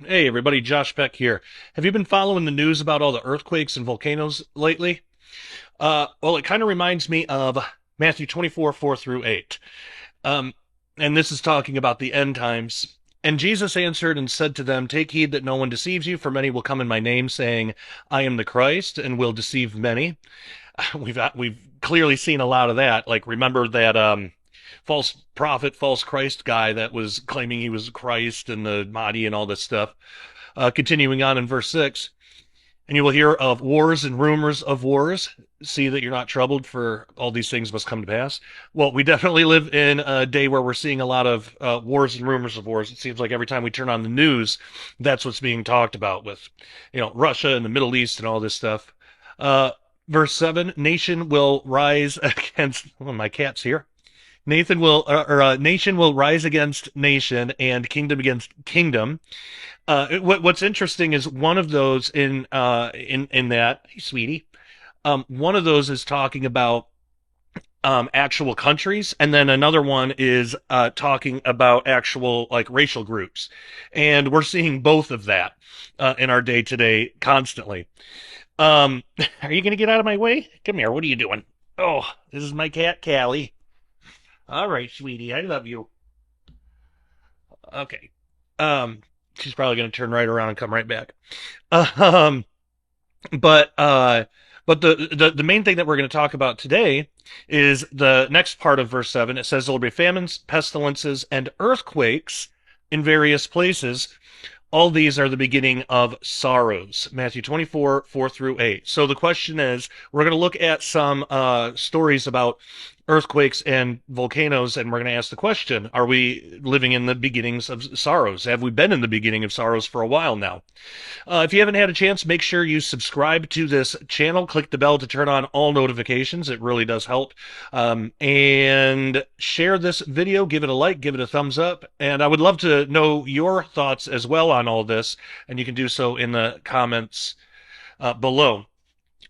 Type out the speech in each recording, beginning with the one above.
Hey everybody, Josh Peck here. Have you been following the news about all the earthquakes and volcanoes lately? Well, it kind of reminds me of Matthew 24, 4 through 8. Um, and this is talking about the end times. And Jesus answered and said to them, take heed that no one deceives you, for many will come in my name, saying, I am the Christ, and will deceive many. We've clearly seen a lot of that. Like, remember that false prophet, false Christ guy that was claiming he was Christ and the Mahdi and all this stuff. Continuing on in verse 6, and you will hear of wars and rumors of wars. See that you're not troubled, for all these things must come to pass. Well, we definitely live in a day where we're seeing a lot of wars and rumors of wars. It seems like every time we turn on the news, that's what's being talked about with, Russia and the Middle East and all this stuff. Uh, Verse 7, nation will rise against, well, my cat's here. Nation will rise against nation and kingdom against kingdom. What's interesting is one of those in that, hey, sweetie, one of those is talking about actual countries, and then another one is talking about actual like racial groups, and we're seeing both of that in our day to day constantly. Um, are you gonna get out of my way? Come here. What are you doing? Oh, this is my cat, Callie. All right, sweetie, I love you. Okay. Um, she's probably gonna turn right around and come right back. Um, but uh, but the main thing that we're going to talk about today is the next part of verse 7. It says there will be famines, pestilences, and earthquakes in various places. All these are the beginning of sorrows. Matthew 24, 4 through 8. So the question is, we're going to look at some stories about earthquakes and volcanoes, and we're going to ask the question, are we living in the beginnings of sorrows? Have we been in the beginning of sorrows for a while now? If you haven't had a chance, make sure you subscribe to this channel. Click the bell to turn on all notifications. It really does help. And share this video. Give it a like. Give it a thumbs up. And I would love to know your thoughts as well on all this. And you can do so in the comments below.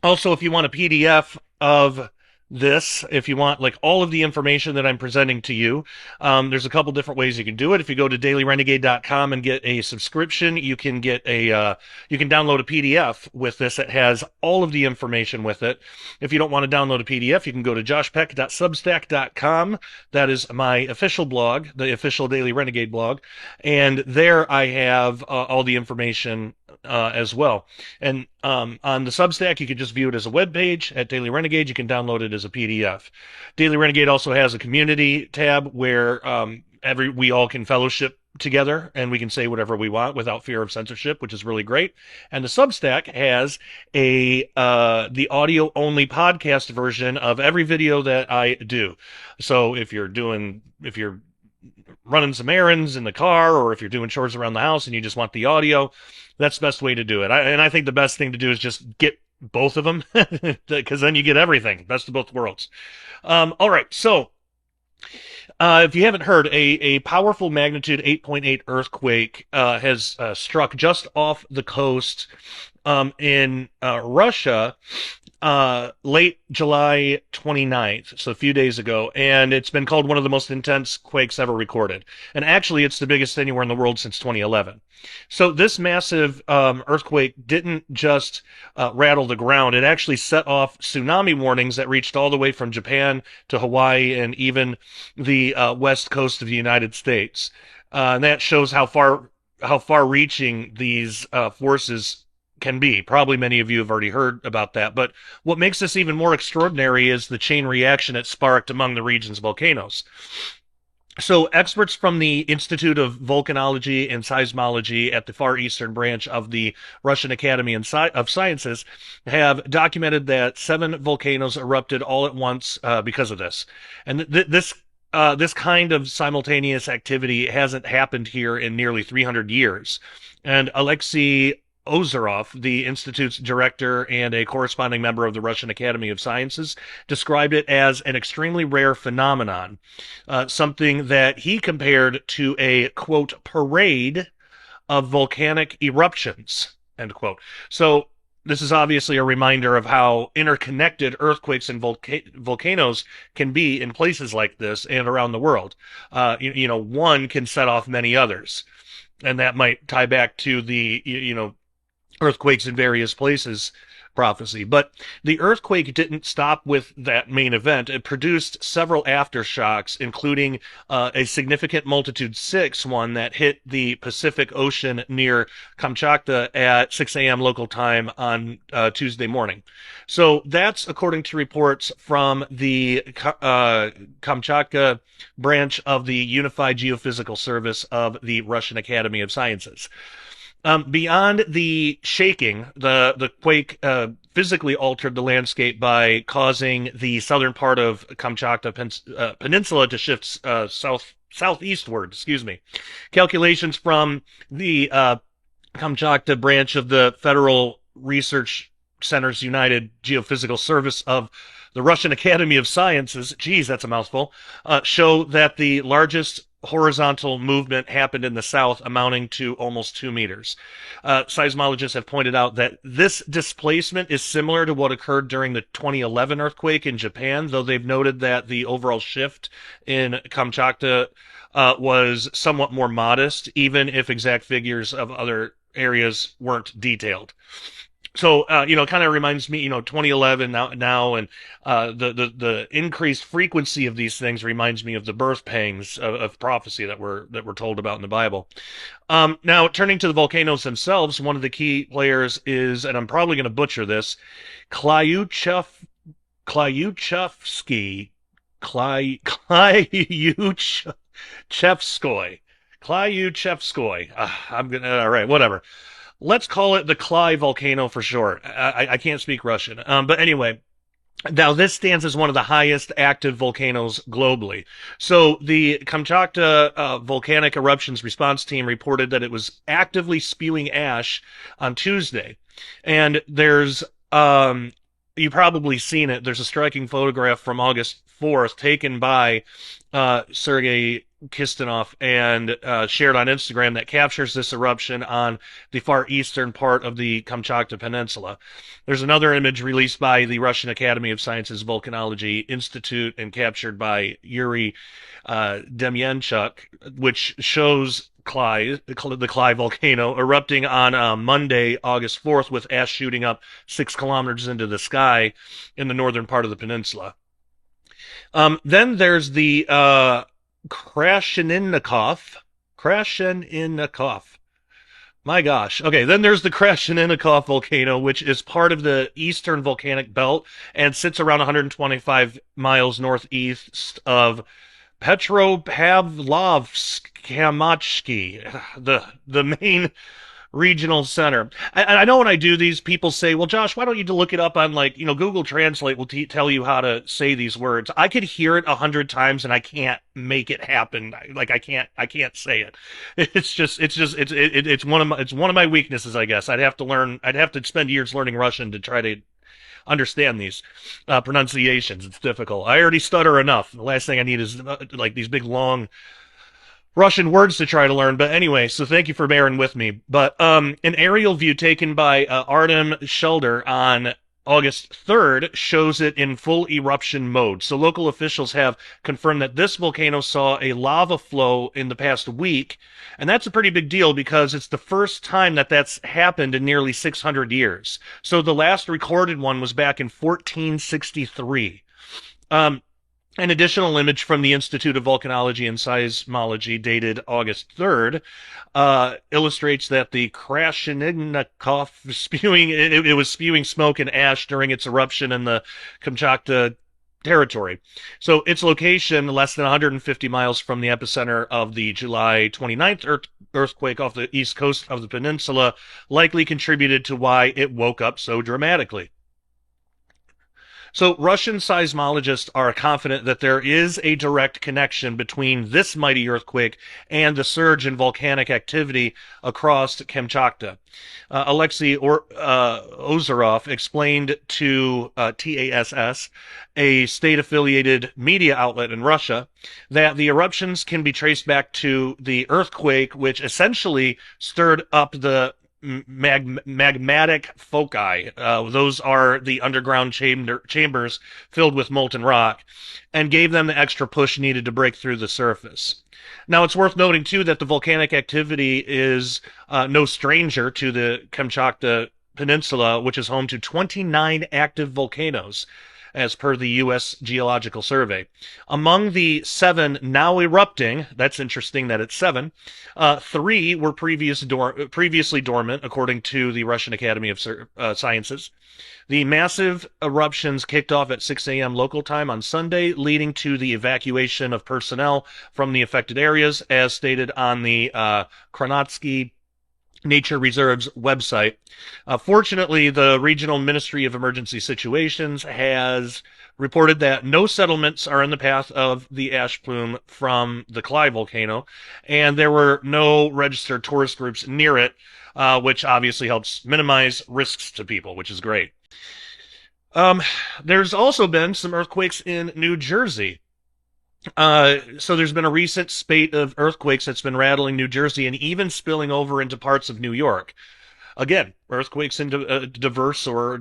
Also, if you want a PDF of this, if you want like all of the information that I'm presenting to you, there's a couple different ways you can do it. If you go to dailyrenegade.com and get a subscription, you can get you can download a PDF with this that has all of the information with it. If you don't want to download a PDF, you can go to joshpeck.substack.com. That is my official blog, the official Daily Renegade blog, and there I have all the information as well. And on the Substack, you can just view it as a web page. At Daily Renegade, you can download it as a PDF. Daily Renegade also has a community tab where we all can fellowship together and we can say whatever we want without fear of censorship, which is really great. And the Substack has the audio only podcast version of every video that I do. So if you're running some errands in the car, or if you're doing chores around the house and you just want the audio, that's the best way to do it. And I think the best thing to do is just get both of them, because then you get everything, best of both worlds. All right, so if you haven't heard, a powerful magnitude 8.8 earthquake has struck just off the coast in Russia late July 29th, so a few days ago, and it's been called one of the most intense quakes ever recorded. And actually, it's the biggest anywhere in the world since 2011. So this massive earthquake didn't just rattle the ground, it actually set off tsunami warnings that reached all the way from Japan to Hawaii and even the west coast of the United States. And that shows how far-reaching these forces can be. Probably many of you have already heard about that. But what makes this even more extraordinary is the chain reaction it sparked among the region's volcanoes. So experts from the Institute of Volcanology and Seismology at the Far Eastern branch of the Russian Academy of Sciences have documented that 7 volcanoes erupted all at once because of this. And this kind of simultaneous activity hasn't happened here in nearly 300 years. And Alexei Ozerov, the Institute's director and a corresponding member of the Russian Academy of Sciences, described it as an extremely rare phenomenon, something that he compared to a, quote, parade of volcanic eruptions, end quote. So this is obviously a reminder of how interconnected earthquakes and volcanoes can be in places like this and around the world. One can set off many others. and that might tie back to the earthquakes in various places prophecy. But the earthquake didn't stop with that main event. It produced several aftershocks, including a significant multitude 6 one that hit the Pacific Ocean near Kamchatka at 6 a.m. local time on Tuesday morning. So that's according to reports from the Kamchatka branch of the Unified Geophysical Service of the Russian Academy of Sciences. Beyond the shaking, the quake physically altered the landscape by causing the southern part of Kamchatka Peninsula to shift southeastward. Excuse me. Calculations from the Kamchatka branch of the Federal Research Center's United Geophysical Service of the Russian Academy of Sciences, geez, that's a mouthful, show that the largest horizontal movement happened in the south, amounting to almost 2 meters. Seismologists have pointed out that this displacement is similar to what occurred during the 2011 earthquake in Japan, though they've noted that the overall shift in Kamchatka was somewhat more modest, even if exact figures of other areas weren't detailed. So, kind of reminds me, 2011 now, and the increased frequency of these things reminds me of the birth pangs of prophecy that we're told about in the Bible. Now, turning to the volcanoes themselves, one of the key players is, and I'm probably going to butcher this, Klyuchevsky, Klyuchevskoy. All right, whatever. Let's call it the Kly volcano for short. I can't speak Russian. But anyway, now this stands as one of the highest active volcanoes globally. So the Kamchatka Volcanic Eruptions Response Team reported that it was actively spewing ash on Tuesday. And there's, you've probably seen it. There's a striking photograph from August 4th taken by Sergei Kistinov and shared on Instagram that captures this eruption on the far eastern part of the Kamchatka Peninsula. There's another image released by the Russian Academy of Sciences Volcanology Institute and captured by Yuri Demyanchuk, which shows the Kly volcano erupting on Monday, August 4th, with ash shooting up 6 kilometers into the sky in the northern part of the peninsula. Then there's the Krasheninnikov. My gosh. Okay, then there's the Krasheninnikov volcano, which is part of the eastern volcanic belt and sits around 125 miles northeast of Petropavlovsk-Kamchatsky, the main regional center. I know when I do these, people say, well, Josh, why don't you look it up on, Google Translate will tell you how to say these words. I could hear it 100 times and I can't make it happen. I can't say it. It's one of my weaknesses, I guess. I'd have to spend years learning Russian to try to understand these pronunciations. It's difficult. I already stutter enough. The last thing I need is these big, long Russian words to try to learn. But anyway, so thank you for bearing with me. But an aerial view taken by Artem Shelder on August 3rd shows it in full eruption mode. So local officials have confirmed that this volcano saw a lava flow in the past week, and that's a pretty big deal because it's the first time that that's happened in nearly 600 years. So the last recorded one was back in 1463. An additional image from the Institute of Volcanology and Seismology dated August 3rd illustrates that the Krasheninnikov it was spewing smoke and ash during its eruption in the Kamchatka territory. So its location, less than 150 miles from the epicenter of the July 29th earthquake off the east coast of the peninsula, likely contributed to why it woke up so dramatically. So Russian seismologists are confident that there is a direct connection between this mighty earthquake and the surge in volcanic activity across Kamchatka. Alexei Ozerov explained to TASS, a state-affiliated media outlet in Russia, that the eruptions can be traced back to the earthquake, which essentially stirred up the magmatic foci. Those are the underground chambers filled with molten rock, and gave them the extra push needed to break through the surface. Now, it's worth noting, too, that the volcanic activity is no stranger to the Kamchatka Peninsula, which is home to 29 active volcanoes, as per the U.S. Geological Survey. Among the 7 now erupting, that's interesting that it's 7, 3 were previously dormant, according to the Russian Academy of Sciences. The massive eruptions kicked off at 6 a.m. local time on Sunday, leading to the evacuation of personnel from the affected areas, as stated on the Kronotsky Nature Reserve's website. Fortunately, the Regional Ministry of Emergency Situations has reported that no settlements are in the path of the ash plume from the Clyde volcano, and there were no registered tourist groups near it, which obviously helps minimize risks to people, which is great. There's also been some earthquakes in New Jersey. So there's been a recent spate of earthquakes that's been rattling New Jersey and even spilling over into parts of New York. Again, earthquakes in diverse or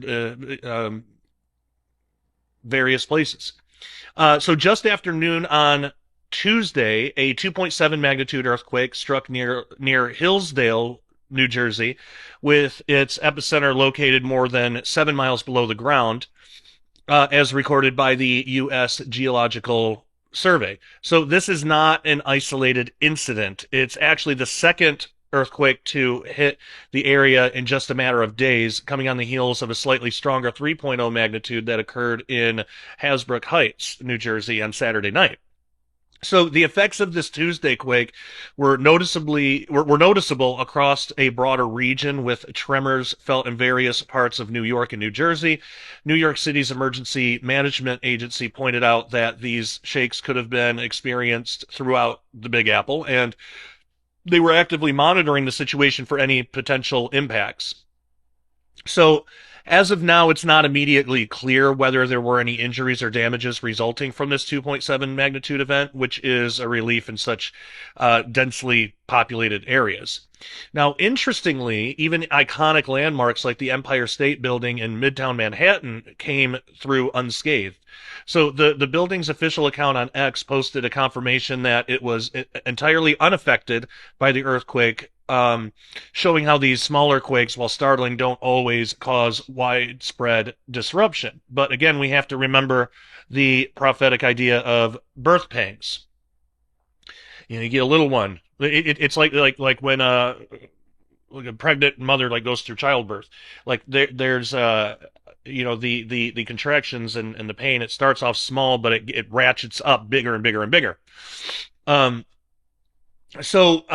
various places. So just after noon on Tuesday, a 2.7 magnitude earthquake struck near Hillsdale, New Jersey, with its epicenter located more than 7 miles below the ground, as recorded by the U.S. Geological Survey. So this is not an isolated incident. It's actually the second earthquake to hit the area in just a matter of days, coming on the heels of a slightly stronger 3.0 magnitude that occurred in Hasbrook Heights, New Jersey on Saturday night. So the effects of this Tuesday quake were noticeable across a broader region, with tremors felt in various parts of New York and New Jersey. New York City's Emergency Management Agency pointed out that these shakes could have been experienced throughout the Big Apple, and they were actively monitoring the situation for any potential impacts. So, as of now, it's not immediately clear whether there were any injuries or damages resulting from this 2.7 magnitude event, which is a relief in such densely populated areas. Now, interestingly, even iconic landmarks like the Empire State Building in Midtown Manhattan came through unscathed. So the building's official account on X posted a confirmation that it was entirely unaffected by the earthquake, showing how these smaller quakes, while startling, don't always cause widespread disruption. But again, we have to remember the prophetic idea of birth pangs. You get a little one. It's like when like a pregnant mother like goes through childbirth. Like there's the contractions and the pain. It starts off small, but it ratchets up bigger and bigger and bigger. Um, so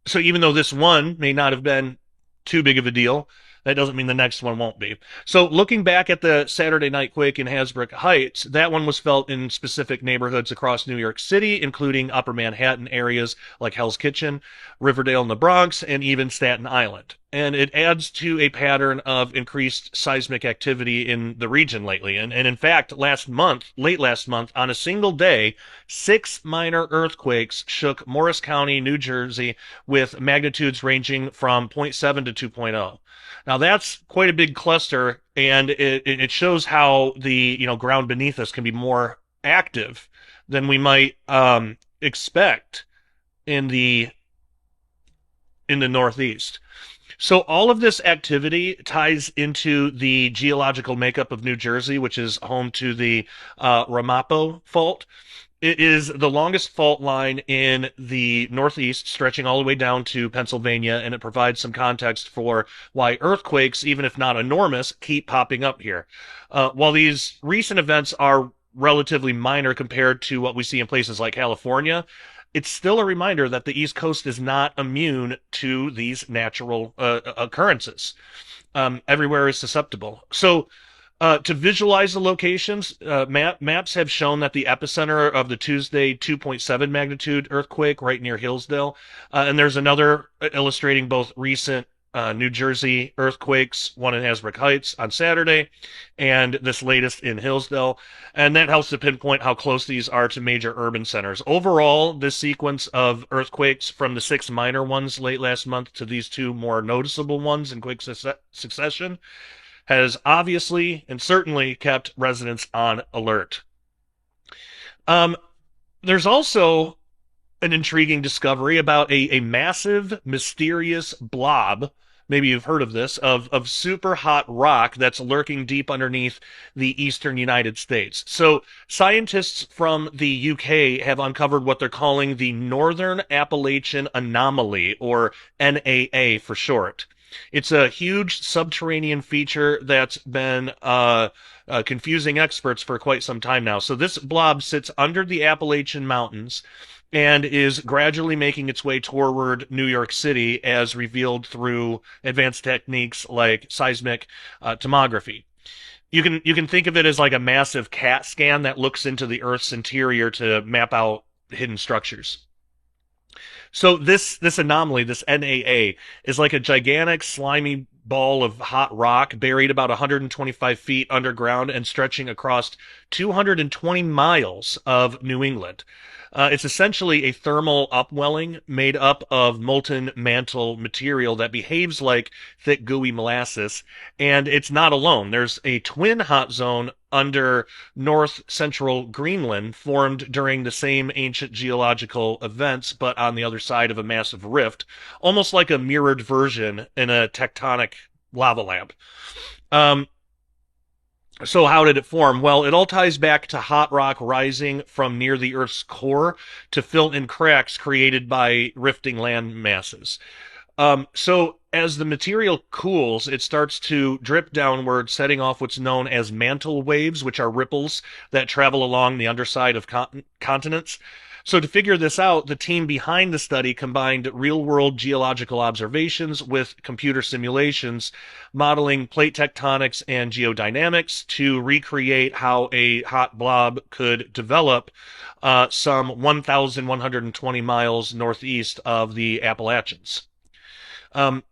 So even though this one may not have been too big of a deal, that doesn't mean the next one won't be. So looking back at the Saturday night quake in Hasbrook Heights, that one was felt in specific neighborhoods across New York City, including Upper Manhattan areas like Hell's Kitchen, Riverdale in the Bronx, and even Staten Island. And it adds to a pattern of increased seismic activity in the region lately. And in fact, late last month, on a single day, 6 minor earthquakes shook Morris County, New Jersey, with magnitudes ranging from 0.7 to 2.0. Now that's quite a big cluster, and it shows how the ground beneath us can be more active than we might expect in the Northeast. So all of this activity ties into the geological makeup of New Jersey, which is home to the Ramapo Fault. It is the longest fault line in the Northeast, stretching all the way down to Pennsylvania, and it provides some context for why earthquakes, even if not enormous, keep popping up here. While these recent events are relatively minor compared to what we see in places like California, it's still a reminder that the East Coast is not immune to these natural occurrences. Everywhere is susceptible. So, to visualize the locations, maps have shown that the epicenter of the Tuesday 2.7 magnitude earthquake right near Hillsdale, and there's another illustrating both recent New Jersey earthquakes, one in Hasbrouck Heights on Saturday, and this latest in Hillsdale. And that helps to pinpoint how close these are to major urban centers. Overall, this sequence of earthquakes from the six minor ones late last month to these two more noticeable ones in quick succession has obviously and certainly kept residents on alert. Um, there's also an intriguing discovery about a massive, mysterious blob. Maybe you've heard of this, of super hot rock that's lurking deep underneath the eastern United States. So, scientists from the UK have uncovered what they're calling the Northern Appalachian Anomaly, or NAA for short. It's a huge subterranean feature that's been confusing experts for quite some time now. So, this blob sits under the Appalachian Mountains and is gradually making its way toward New York City as revealed through advanced techniques like seismic tomography. You can think of it as like a massive CAT scan that looks into the Earth's interior to map out hidden structures. So this anomaly, this NAA, is like a gigantic slimy ball of hot rock buried about 125 feet underground and stretching across 220 miles of New England. It's essentially a thermal upwelling made up of molten mantle material that behaves like thick, gooey molasses, and it's not alone. There's a twin hot zone under north central Greenland formed during the same ancient geological events, but on the other side of a massive rift, almost like a mirrored version in a tectonic lava lamp. Um, so how did it form? Well, it all ties back to hot rock rising from near the Earth's core to fill in cracks created by rifting land masses. So as the material cools, it starts to drip downward, setting off what's known as mantle waves, which are ripples that travel along the underside of continents. So to figure this out, the team behind the study combined real-world geological observations with computer simulations, modeling plate tectonics and geodynamics to recreate how a hot blob could develop some 1,120 miles northeast of the Appalachians. Um,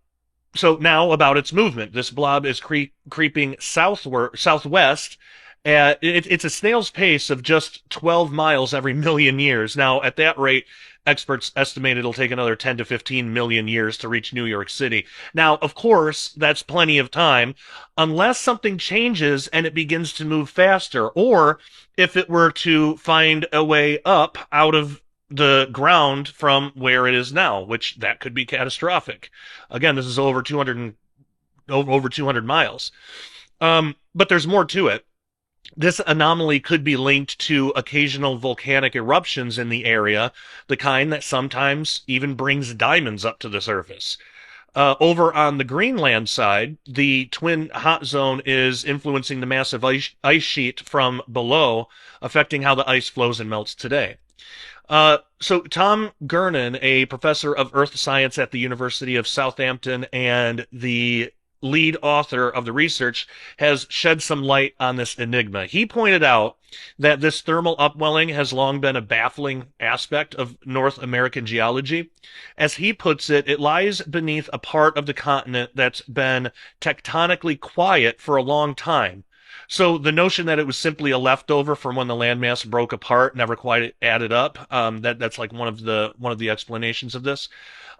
so now about its movement. This blob is creeping southwest. It's a snail's pace of just 12 miles every million years. Now, at that rate, experts estimate it'll take another 10 to 15 million years to reach New York City. Now, of course, that's plenty of time, unless something changes and it begins to move faster, or if it were to find a way up out of the ground from where it is now, which that could be catastrophic. Again, this is over 200 miles. But there's more to it. This anomaly could be linked to occasional volcanic eruptions in the area, the kind that sometimes even brings diamonds up to the surface. Over on the Greenland side, the twin hot zone is influencing the massive ice sheet from below, affecting how the ice flows and melts today. So Tom Gurnan, a professor of earth science at the University of Southampton and the lead author of the research, has shed some light on this enigma. He pointed out that this thermal upwelling has long been a baffling aspect of North American geology. As he puts it, it lies beneath a part of the continent that's been tectonically quiet for a long time. So the notion that it was simply a leftover from when the landmass broke apart never quite added up. That's like one of the explanations of this.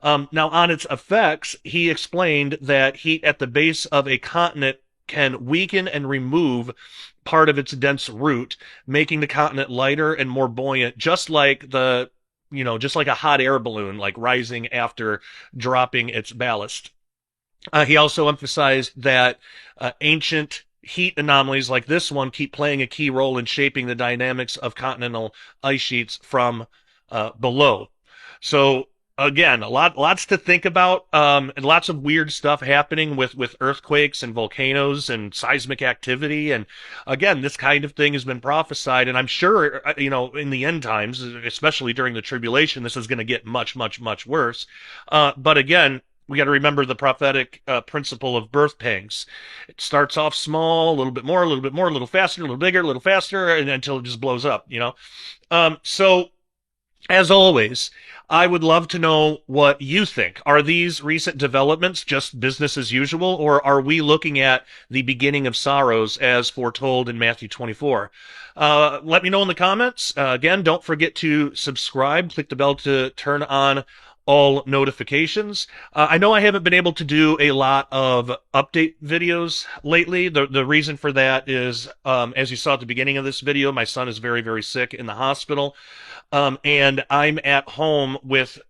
Now, on its effects, he explained that heat at the base of a continent can weaken and remove part of its dense root, making the continent lighter and more buoyant, just like a hot air balloon, like rising after dropping its ballast. He also emphasized that ancient heat anomalies like this one keep playing a key role in shaping the dynamics of continental ice sheets from below. So again, lots to think about, and lots of weird stuff happening with earthquakes and volcanoes and seismic activity. And again, this kind of thing has been prophesied, and I'm sure, in the end times, especially during the tribulation, this is going to get much, much, much worse. But again, we got to remember the prophetic principle of birth pangs. It starts off small, a little bit more, a little bit more, a little faster, a little bigger, a little faster, and until it just blows up. So as always, I would love to know what you think. Are these recent developments just business as usual, or are we looking at the beginning of sorrows as foretold in Matthew 24? Let me know in the comments. Again, don't forget to subscribe. Click the bell to turn on all notifications. I know I haven't been able to do a lot of update videos lately. The reason for that is, as you saw at the beginning of this video, my son is very, very sick in the hospital. And I'm at home with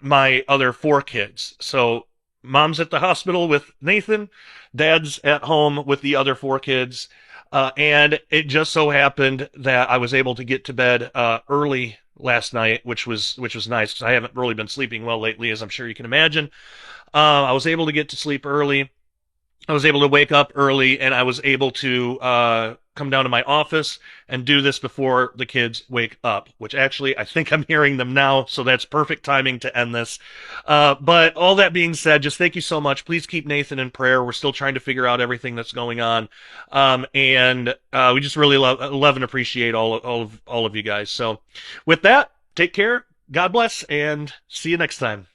my other four kids. So mom's at the hospital with Nathan, dad's at home with the other four kids. And it just so happened that I was able to get to bed early last night, which was nice because I haven't really been sleeping well lately, as I'm sure you can imagine. I was able to get to sleep early. I was able to wake up early, and I was able to come down to my office and do this before the kids wake up, which actually I think I'm hearing them now, so that's perfect timing to end this. But all that being said, just thank you so much. Please keep Nathan in prayer. We're still trying to figure out everything that's going on. And we just really love and appreciate all of you guys. So with that, take care. God bless, and see you next time.